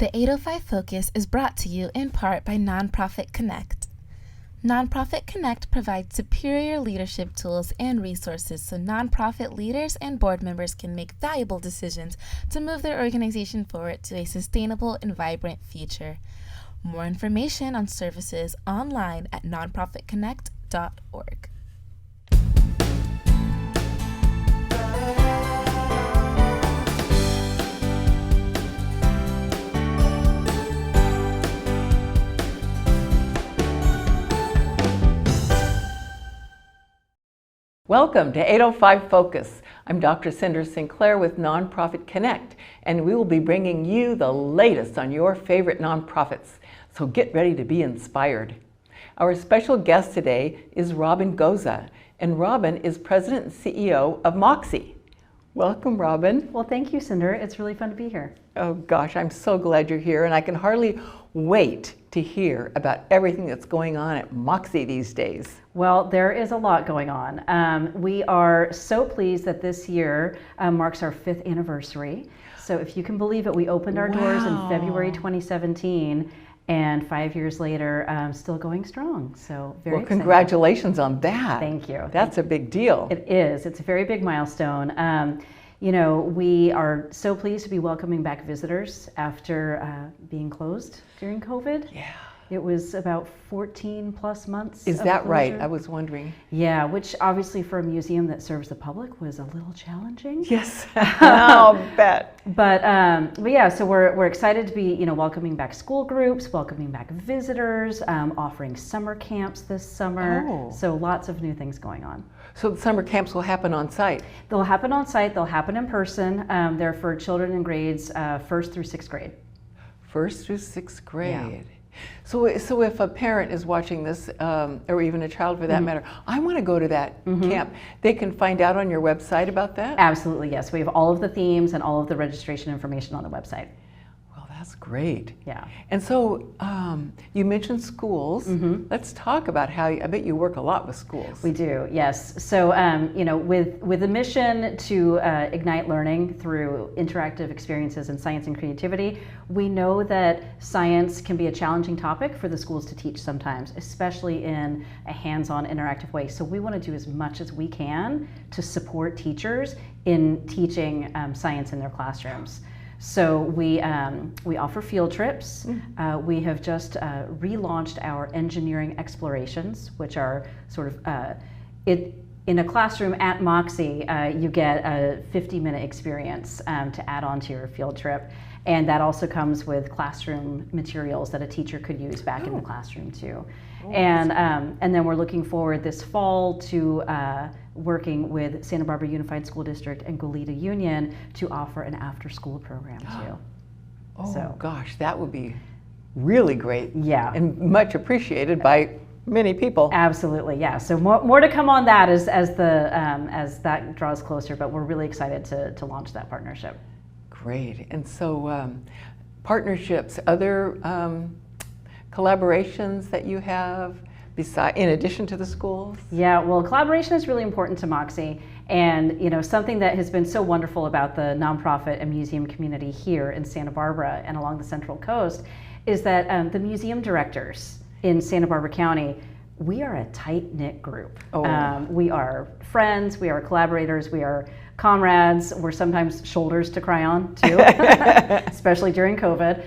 The 805 Focus is brought to you in part by Nonprofit Kinect. Nonprofit Kinect provides superior leadership tools and resources so nonprofit leaders and board members can make valuable decisions to move their organization forward to a sustainable and vibrant future. More information on services online at nonprofitconnect.org. Welcome to 805 Focus. I'm Dr. Cynder Sinclair with Nonprofit Kinect, and we will be bringing you the latest on your favorite nonprofits. So get ready to be inspired. Our special guest today is Robin Gose, and Robin is President and CEO of MOXI. Welcome, Robin. Well, thank you, Cynder. It's really fun to be here. Oh gosh, I'm so glad you're here, and I can hardly wait to hear about everything that's going on at MOXI these days. Well, there is a lot going on. We are so pleased that this year marks our 5th anniversary. So if you can believe it, we opened our doors in February 2017, and 5 years later, still going strong. So very exciting. Congratulations on that. Thank you. That's a big deal. It is. It's a very big milestone. You know, we are so pleased to be welcoming back visitors after being closed during COVID. Yeah. It was about 14 plus months. Is that right? I was wondering. Yeah, which obviously for a museum that serves the public was a little challenging. Yes, I'll bet. But yeah, so we're excited to be welcoming back school groups, welcoming back visitors, offering summer camps this summer. Oh. So lots of new things going on. So the summer camps will happen on site? They'll happen on site. They'll happen in person. They're for children in grades 1st through 6th grade. 1st through 6th grade. Yeah. So if a parent is watching this, or even a child for that matter, I want to go to that camp, they can find out on your website about that? Absolutely, yes. We have all of the themes and all of the registration information on the website. Well, that's great. Yeah. And so you mentioned schools. Let's talk about how, I bet you work a lot with schools. We do, yes. So, with the mission to ignite learning through interactive experiences in science and creativity, we know that science can be a challenging topic for the schools to teach sometimes, especially in a hands-on interactive way. So we want to do as much as we can to support teachers in teaching science in their classrooms. So we offer field trips. We have just relaunched our engineering explorations, which are sort of in a classroom at MOXI, you get a 50-minute experience to add on to your field trip. And that also comes with classroom materials that a teacher could use back in the classroom too. And then we're looking forward this fall to working with Santa Barbara Unified School District and Goleta Union to offer an after-school program too. Oh gosh, that would be really great. Yeah. And much appreciated by many people. Absolutely, yeah. So more to come on that as that draws closer, but we're really excited to launch that partnership. Great. And so partnerships, other collaborations that you have in addition to the schools? Yeah, well, collaboration is really important to MOXI, and something that has been so wonderful about the nonprofit and museum community here in Santa Barbara and along the Central Coast is that the museum directors in Santa Barbara County, we are a tight-knit group. We are friends, we are collaborators, we are comrades. We're sometimes shoulders to cry on too, especially during COVID.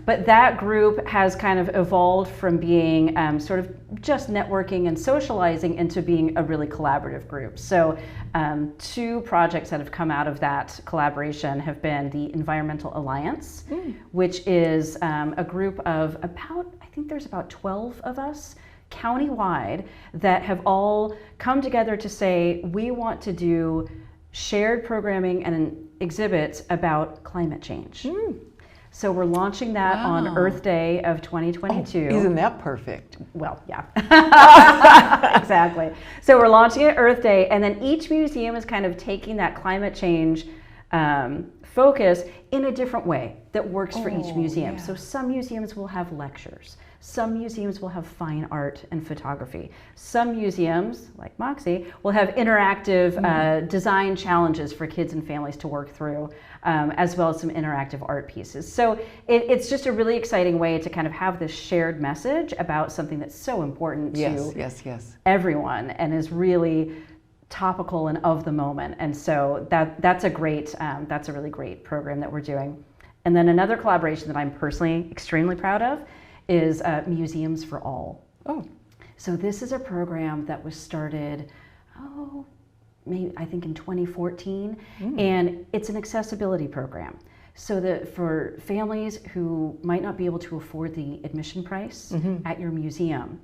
But that group has kind of evolved from being sort of just networking and socializing into being a really collaborative group. So 2 projects that have come out of that collaboration have been the Environmental Alliance, which is a group of I think there's about 12 of us countywide that have all come together to say we want to do shared programming and exhibits about climate change. So we're launching that on Earth Day of 2022. Oh, isn't that perfect? Well, yeah. Exactly. So we're launching it Earth Day, and then each museum is kind of taking that climate change focus in a different way that works for each Oh, museum. yeah. So some museums will have lectures. Some museums will have fine art and photography. Some museums, like MOXI, will have interactive design challenges for kids and families to work through, as well as some interactive art pieces. So it's just a really exciting way to kind of have this shared message about something that's so important to everyone and is really topical and of the moment. And so that's a really great program that we're doing. And then another collaboration that I'm personally extremely proud of is Museums for All. Oh. So this is a program that was started, maybe I think in 2014, and it's an accessibility program. So that for families who might not be able to afford the admission price at your museum,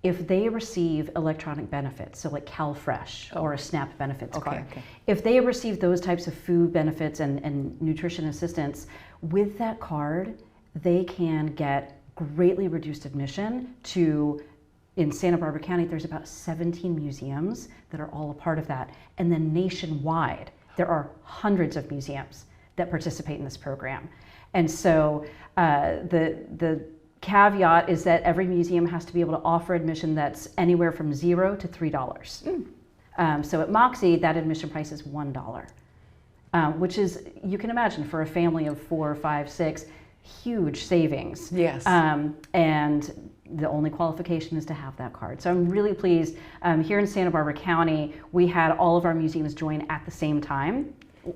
if they receive electronic benefits, so like CalFresh or a SNAP benefits card, if they receive those types of food benefits and nutrition assistance, with that card, they can get greatly reduced admission to, in Santa Barbara County, there's about 17 museums that are all a part of that. And then nationwide, there are hundreds of museums that participate in this program. And so the caveat is that every museum has to be able to offer admission that's anywhere from $0 to $3. So at MOXI, that admission price is $1, which is, you can imagine, for a family of 4, 5, 6, huge savings. Yes. And the only qualification is to have that card. So I'm really pleased. Here in Santa Barbara County, we had all of our museums join at the same time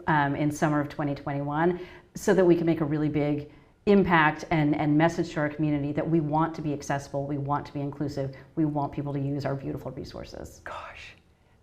in summer of 2021, so that we can make a really big impact and message to our community that we want to be accessible, we want to be inclusive, we want people to use our beautiful resources. Gosh,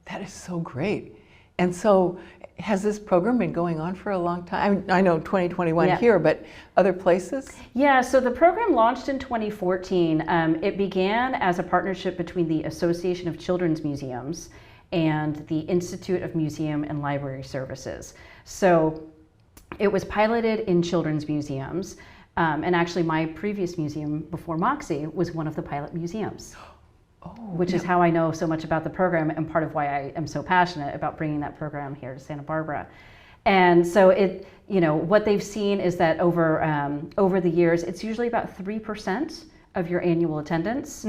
that is so great. And so has this program been going on for a long time? I know 2021 here, but other places? Yeah, so the program launched in 2014. It began as a partnership between the Association of Children's Museums and the Institute of Museum and Library Services. So it was piloted in children's museums. And actually my previous museum before MOXI was one of the pilot museums. Which is how I know so much about the program and part of why I am so passionate about bringing that program here to Santa Barbara. And so what they've seen is that over the years, it's usually about 3% of your annual attendance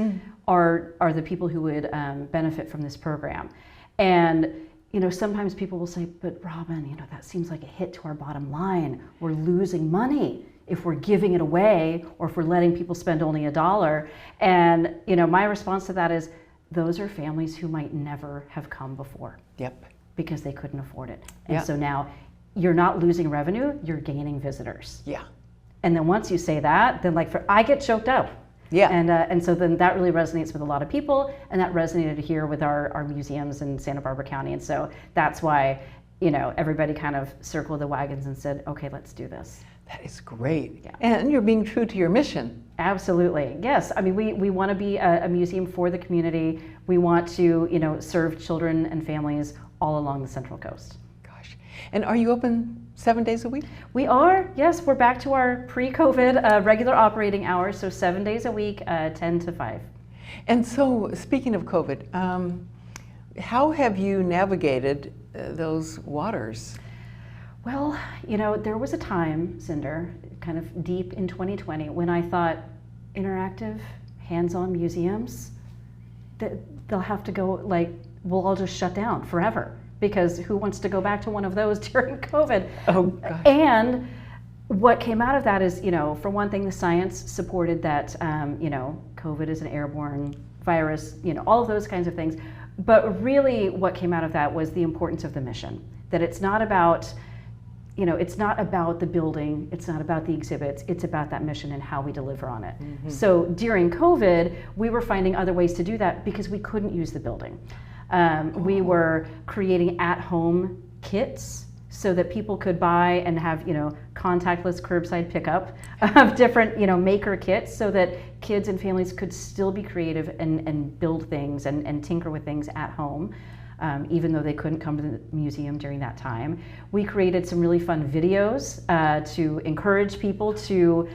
are the people who would benefit from this program. And sometimes people will say, but Robin, that seems like a hit to our bottom line. We're losing money if we're giving it away or if we're letting people spend only $1. And my response to that is, those are families who might never have come before. Yep. Because they couldn't afford it. And so now you're not losing revenue, you're gaining visitors. Yeah. And then once you say that, then I get choked up. Yeah. And so then that really resonates with a lot of people, and that resonated here with our museums in Santa Barbara County. And so that's why, everybody kind of circled the wagons and said, okay, let's do this. That is great. Yeah. And you're being true to your mission. Absolutely. Yes. I mean, we want to be a museum for the community. We want to, serve children and families all along the Central Coast. Gosh. And are you open 7 days a week? We are. Yes. We're back to our pre-COVID regular operating hours. So 7 days a week, 10 to 5. And so, speaking of COVID, how have you navigated those waters? Well, there was a time, Cynder, kind of deep in 2020, when I thought interactive, hands-on museums, they'll have to go, we'll all just shut down forever, because who wants to go back to one of those during COVID? Oh, gosh. And what came out of that is, for one thing, the science supported that, COVID is an airborne virus, all of those kinds of things. But really what came out of that was the importance of the mission, that it's not about it's not about the building, it's not about the exhibits, it's about that mission and how we deliver on it. Mm-hmm. So during COVID, we were finding other ways to do that because we couldn't use the building. We were creating at-home kits so that people could buy and have, contactless curbside pickup of different, maker kits, so that kids and families could still be creative and build things and tinker with things at home. Even though they couldn't come to the museum during that time. We created some really fun videos to encourage people to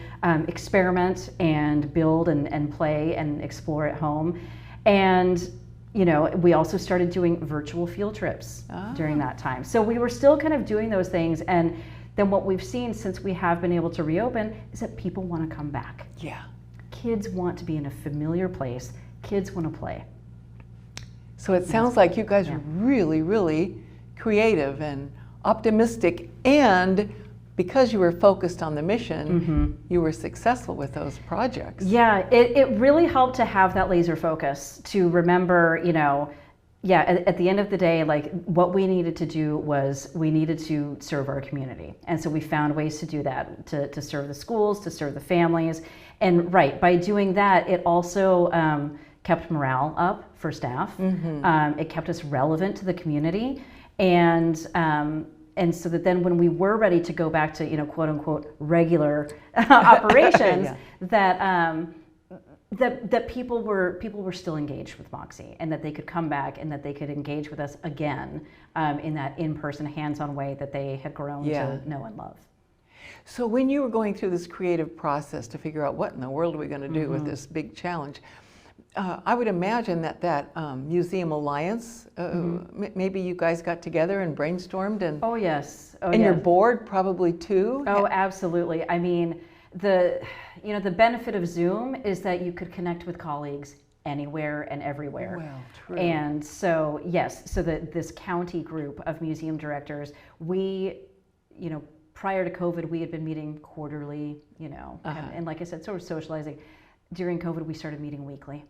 experiment and build and play and explore at home. And we also started doing virtual field trips during that time. So we were still kind of doing those things, and then what we've seen since we have been able to reopen is that people want to come back. Yeah. Kids want to be in a familiar place. Kids want to play. So it sounds like you guys are really, really creative and optimistic, and because you were focused on the mission, you were successful with those projects. Yeah, it really helped to have that laser focus, to remember, you know, at the end of the day, like, what we needed to do was we needed to serve our community. And so we found ways to do that, to serve the schools, to serve the families. And by doing that, it also kept morale up for staff. It kept us relevant to the community. And so that then when we were ready to go back to, you know, quote unquote, regular operations, that people were still engaged with MOXI, and that they could come back and that they could engage with us again in that in-person, hands-on way that they had grown to know and love. So when you were going through this creative process to figure out what in the world are we going to do with this big challenge, I would imagine that Museum Alliance, maybe you guys got together and brainstormed, and oh yes, and your board probably too. Oh, absolutely. I mean, the benefit of Zoom is that you could connect with colleagues anywhere and everywhere. Well, true. And so yes, so this county group of museum directors, we, you know, prior to COVID, we had been meeting quarterly, you know, and like I said, sort of socializing. During COVID, we started meeting weekly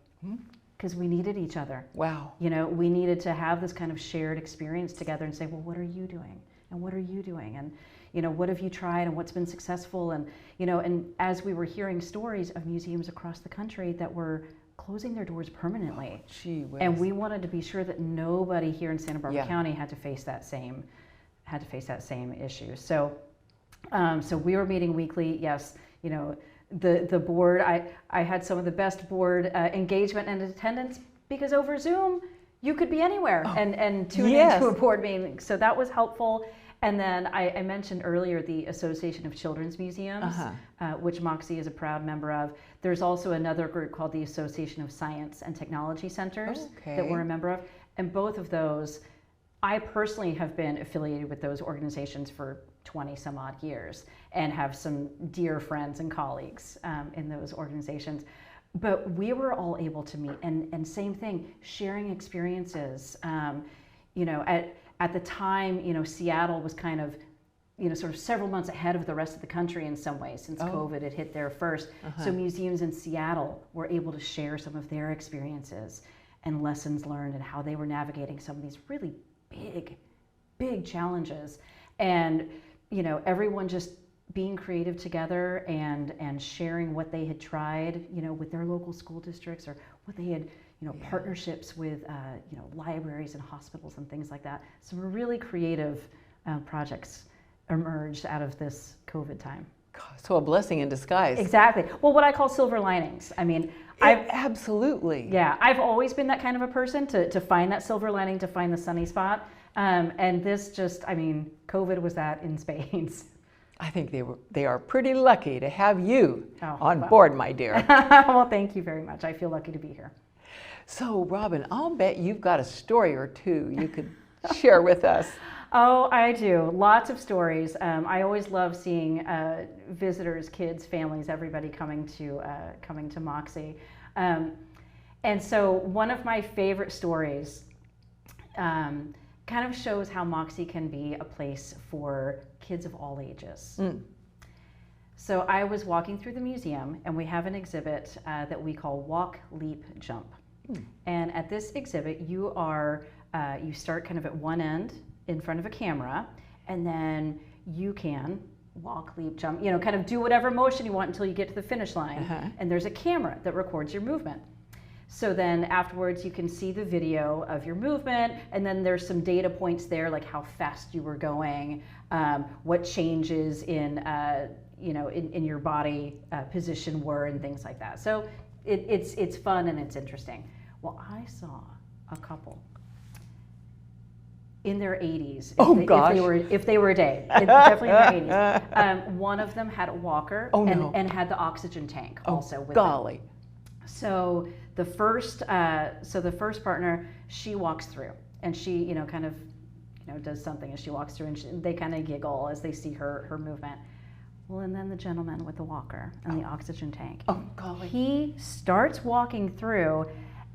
because we needed each other. Wow. You know, we needed to have this kind of shared experience together and say, well, what are you doing? And what are you doing? And, you know, what have you tried and what's been successful? And, you know, and as we were hearing stories of museums across the country that were closing their doors permanently. Oh, gee whiz. And we wanted to be sure that nobody here in Santa Barbara County had to face that same issue. So, so we were meeting weekly. Yes, you know, the board, I had some of the best board engagement and attendance, because over Zoom you could be anywhere and tune into a board meeting. So that was helpful. And then I mentioned earlier the Association of Children's Museums, which MOXI is a proud member of. There's also another group called the Association of Science and Technology Centers that we're a member of. And both of those, I personally have been affiliated with those organizations for 20 some odd years and have some dear friends and colleagues in those organizations. But we were all able to meet, and same thing, sharing experiences. You know, at the time, you know, Seattle was kind of, you know, sort of several months ahead of the rest of the country in some ways, since COVID had hit there first. So museums in Seattle were able to share some of their experiences and lessons learned and how they were navigating some of these really big challenges. And, you know, everyone just being creative together and sharing what they had tried, you know, with their local school districts, or what they had, you know, partnerships with, you know, libraries and hospitals and things like that. Some really creative projects emerged out of this COVID time. So a blessing in disguise. Exactly. Well, what I call silver linings. I mean, absolutely. Yeah, I've always been that kind of a person to find that silver lining, to find the sunny spot. And this just, I mean, COVID was that in spades. I think they are pretty lucky to have you on board, my dear. Well, thank you very much. I feel lucky to be here. So, Robin, I'll bet you've got a story or two you could share with us. Oh, I do. Lots of stories. I always love seeing visitors, kids, families, everybody coming to MOXI. And so one of my favorite stories kind of shows how MOXI can be a place for kids of all ages. So I was walking through the museum, and we have an exhibit that we call Walk, Leap, Jump. And at this exhibit, you start kind of at one end in front of a camera, and then you can walk, leap, jump, you know, kind of do whatever motion you want until you get to the finish line. And there's a camera that records your movement. So then afterwards you can see the video of your movement, and then there's some data points there, like how fast you were going, what changes in, you know, in your body position were, and things like that. So it's fun and it's interesting. Well, I saw a couple in their 80s. If they were a day, definitely in their 80s. One of them had a walker and had the oxygen tank also with them. So the first partner, she walks through, and she, you know, kind of does something as she walks through, and they kind of giggle as they see her movement. Well, and then the gentleman with the walker and the oxygen tank. Oh, golly. He starts walking through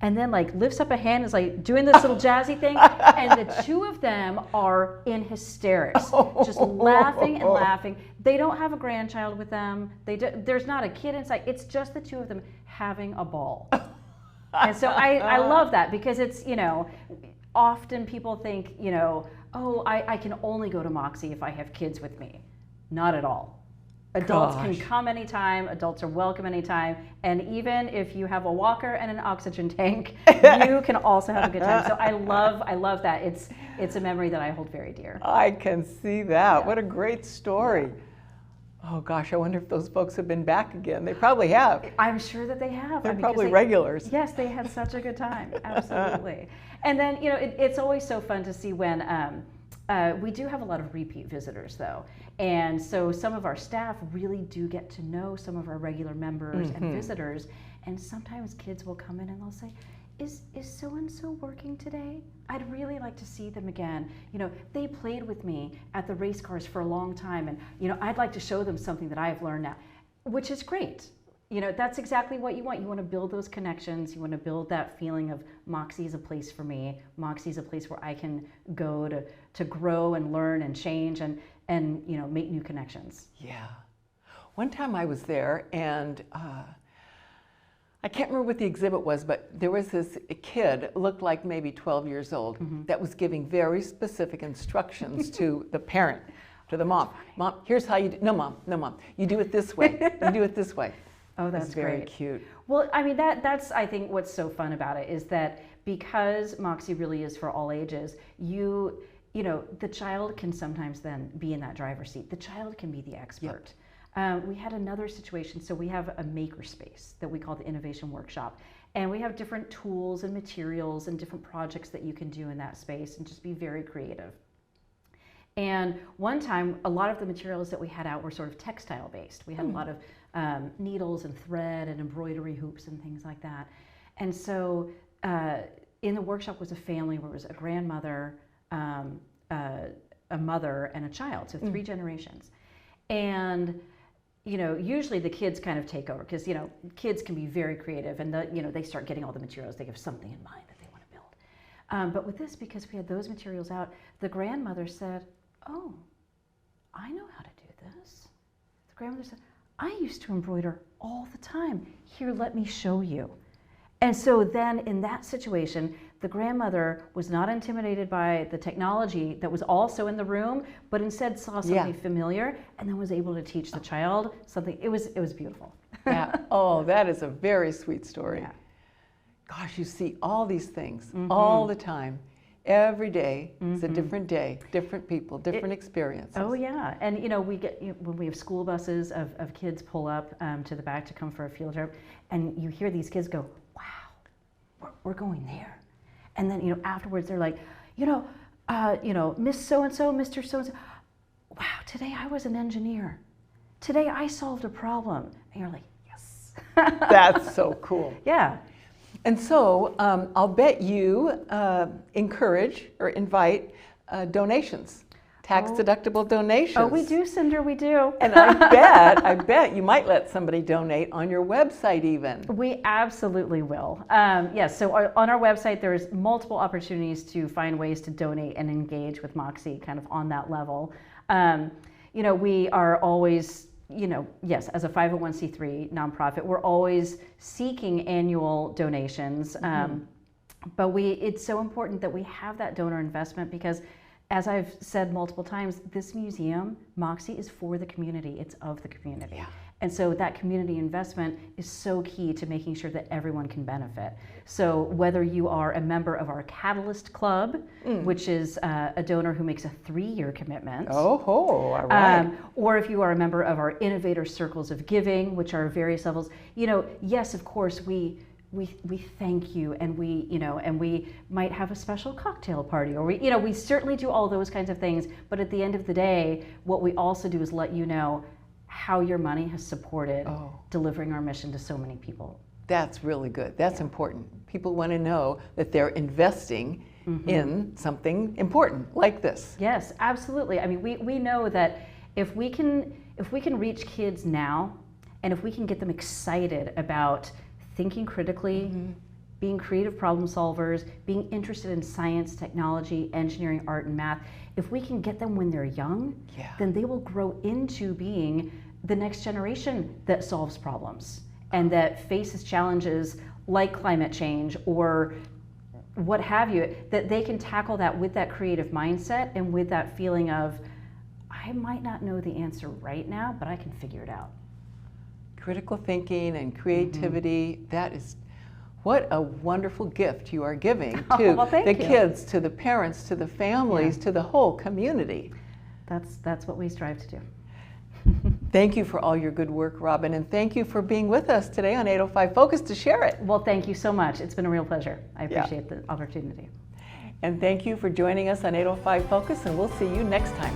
and then like lifts up a hand and is like doing this little jazzy thing. And the two of them are in hysterics, just laughing and laughing. They don't have a grandchild with them. There's not a kid inside. It's just the two of them having a ball. And so I love that, because it's, often people think, oh, I can only go to MOXI if I have kids with me. Not at all. Adults can come anytime, adults are welcome anytime, and even if you have a walker and an oxygen tank, you can also have a good time. So I love that. It's a memory that I hold very dear. I can see that. Yeah. What a great story. Yeah. Oh gosh, I wonder if those folks have been back again. They probably have. I'm sure that they have. They're probably regulars. Yes, they had such a good time. Absolutely. And then, it's always so fun to see when we do have a lot of repeat visitors, though. And so some of our staff really do get to know some of our regular members and visitors. And sometimes kids will come in and they'll say, is so-and-so working today? I'd really like to see them again. They played with me at the race cars for a long time, and I'd like to show them something that I've learned now, which is great. That's exactly what you want. You want to build those connections. You want to build that feeling of MOXI is a place for me. MOXI is a place where I can go to grow and learn and change and make new connections. Yeah. One time I was there, and I can't remember what the exhibit was, but there was this kid, looked like maybe 12 years old, that was giving very specific instructions to the parent, to the mom. Mom, here's how you do. No, mom. You do it this way. You do it this way. Oh, that's very great. Cute. Well, I mean, that's I think what's so fun about it is that because MOXI really is for all ages, the child can sometimes then be in that driver's seat. The child can be the expert. Yep. We had another situation. So we have a maker space that we call the Innovation Workshop. And we have different tools and materials and different projects that you can do in that space and just be very creative. And one time, a lot of the materials that we had out were sort of textile based. We had a lot of needles and thread and embroidery hoops and things like that. And so in the workshop was a family where it was a grandmother, a mother, and a child, so 3 generations. And usually the kids kind of take over because kids can be very creative, and they start getting all the materials. They have something in mind that they want to build. But with this, because we had those materials out, the grandmother said, "Oh, I know how to do this." The grandmother said, "I used to embroider all the time. Here, let me show you." And so then in that situation, the grandmother was not intimidated by the technology that was also in the room, but instead saw something familiar and then was able to teach the child something. It was beautiful. Yeah. Oh, that is a very sweet story. Yeah. Gosh, you see all these things all the time. Every day is a different day, different people, different experiences. Oh yeah, and we get when we have school buses of kids pull up to the back to come for a field trip, and you hear these kids go, "Wow, we're going there," and then afterwards they're like, Miss So and So, Mr. So and So, "Wow, today I was an engineer. Today I solved a problem," and you're like, "Yes." That's so cool. Yeah. And so I'll bet you encourage or invite donations, tax-deductible donations. Oh, we do, Cynder, we do. And I bet you might let somebody donate on your website even. We absolutely will. Yes, so on our website there's multiple opportunities to find ways to donate and engage with MOXI kind of on that level. We are always yes, as a 501c3 nonprofit, we're always seeking annual donations. But it's so important that we have that donor investment because, as I've said multiple times, this museum, MOXI, is for the community. It's of the community. Yeah. And so that community investment is so key to making sure that everyone can benefit. So whether you are a member of our Catalyst Club, which is a donor who makes a 3-year commitment. Oh, all right. Or if you are a member of our Innovator Circles of Giving, which are various levels, yes, of course, we thank you, and we might have a special cocktail party, or we certainly do all those kinds of things. But at the end of the day, what we also do is let you know how your money has supported delivering our mission to so many people. That's really good. That's important. People want to know that they're investing in something important like this. Yes, absolutely. I mean, we know that if we can reach kids now, and if we can get them excited about thinking critically, being creative problem solvers, being interested in science, technology, engineering, art, and math, if we can get them when they're young, then they will grow into being the next generation that solves problems and that faces challenges like climate change or what have you, that they can tackle that with that creative mindset and with that feeling of, I might not know the answer right now, but I can figure it out. Critical thinking and creativity, that is, what a wonderful gift you are giving to the kids, to the parents, to the families, to the whole community. That's what we strive to do. Thank you for all your good work, Robin, and thank you for being with us today on 805 Focus to share it. Well, thank you so much. It's been a real pleasure. I appreciate the opportunity. And thank you for joining us on 805 Focus, and we'll see you next time.